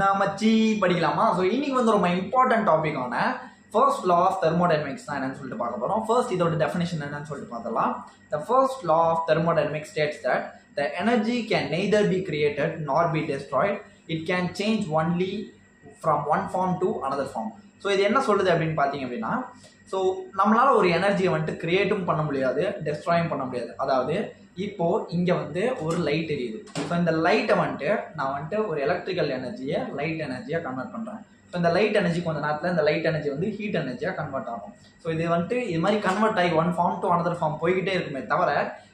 நாம படிக்கலாமா? ஸோ இன்னைக்கு வந்து ரொம்ப இம்பார்ட்டன்ட் டாபிக்கான ஃபர்ஸ்ட் லா ஆஃப் தெர்மோடைனமிக்ஸ் தான் என்னன்னு சொல்லிட்டு பார்க்க போறோம். ஃபர்ஸ்ட் இதோட டெஃபினேஷன் என்னன்னு சொல்லிட்டு பார்த்தலாம். The first law of thermodynamics states that the energy can neither be created nor be destroyed. It can change only from one form to another form. So இது என்ன சொல்லுது அப்படின்னு பார்த்தீங்க அப்படின்னா, ஸோ நம்மளால ஒரு எனர்ஜியை வந்துட்டு கிரியேட்டும் பண்ண முடியாது, டெஸ்ட்ராயும் பண்ண முடியாது. அதாவது இப்போ இங்கே வந்து ஒரு லைட் எரியுது. ஸோ இந்த லைட்டை வந்துட்டு நான் வந்துட்டு ஒரு எலக்ட்ரிக்கல் எனர்ஜியை லைட் எனர்ஜியாக கன்வெர்ட் பண்ணுறேன். ஸோ இந்த லைட் எனர்ஜி கொஞ்ச நேரத்தில் இந்த லைட் எனர்ஜி வந்து ஹீட் எனர்ஜியாக கன்வெர்ட் ஆகும். ஸோ இது வந்துட்டு இது மாதிரி கன்வெர்ட் ஆகி one form to another form போய்கிட்டே இருக்குமே தவிர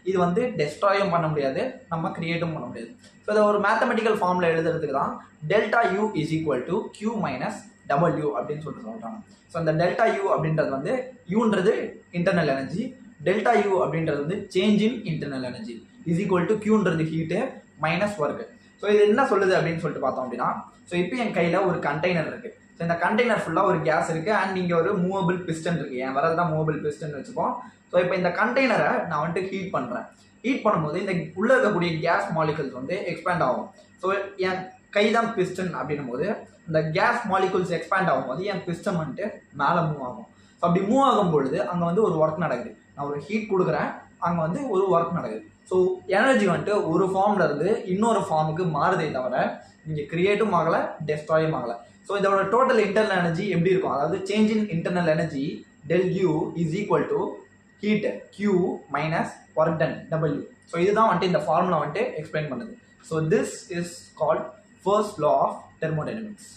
இது வந்து டெஸ்ட்ராயும் பண்ண முடியாது, நம்ம கிரியேட்டும் பண்ண முடியாது. ஸோ இதை ஒரு மேத்தமெட்டிக்கல் ஃபார்மில் எழுதுறதுக்கு தான் delta U is equal to Q minus W அப்படின்னு சொல்லிட்டு சொல்கிறாங்க. ஸோ இந்த டெல்டா யூ அப்படின்றது வந்து யூன்றது இன்டர்னல் எனர்ஜி, டெல்டா யூ அப்படின்றது வந்து change in internal energy is equal to கியூன்றது ஹீட்டு மைனஸ் ஒர்க்கு. ஸோ இது என்ன சொல்லுது அப்படின்னு சொல்லிட்டு பார்த்தோம் அப்படின்னா, ஸோ இப்போ என் கையில் ஒரு கண்டெய்னர் இருக்குது. ஸோ இந்த கண்டெய்னர் ஃபுல்லாக ஒரு கேஸ் இருக்குது அண்ட் இங்கே ஒரு மூவபிள் பிஸ்டன் இருக்குது. என் வரது தான் மூவபிள் பிஸ்டன் வச்சுப்போம். ஸோ இப்போ இந்த கண்டெய்னரை நான் வந்துட்டு ஹீட் பண்ணுறேன். ஹீட் பண்ணும்போது இந்த உள்ளே இருக்கக்கூடிய கேஸ் மாலிகுல்ஸ் வந்து எக்ஸ்பேண்ட் ஆகும். ஸோ என் கை தான் பிஸ்டன் அப்படின்னும் போது இந்த கேஸ் மாலிகுல்ஸ் எக்ஸ்பேண்ட் ஆகும்போது என் பிஸ்டன் வந்துட்டு மேலே மூவ் ஆகும். ஸோ அப்படி மூவ் ஆகும் பொழுது அங்கே வந்து ஒரு ஒர்க் நடக்குது. நான் ஒரு ஹீட் கொடுக்குறேன், அங்கே வந்து ஒரு ஒர்க் நடக்குது. ஸோ எனர்ஜி வந்துட்டு ஒரு ஃபார்ம்ல இருந்து இன்னொரு ஃபார்முக்கு மாறுதே தவிர இங்கே கிரியேட்டும் ஆகலை, டெஸ்ட்ராயும் ஆகலை. ஸோ இதோட டோட்டல் இன்டர்னல் எனர்ஜி எப்படி இருக்கும்? அதாவது change in internal energy del U is equal to heat Q minus work done W. So இதுதான் வந்துட்டு இந்த ஃபார்முலா வந்துட்டு எக்ஸ்பிளைன் பண்ணுது. So this is called first law of thermodynamics.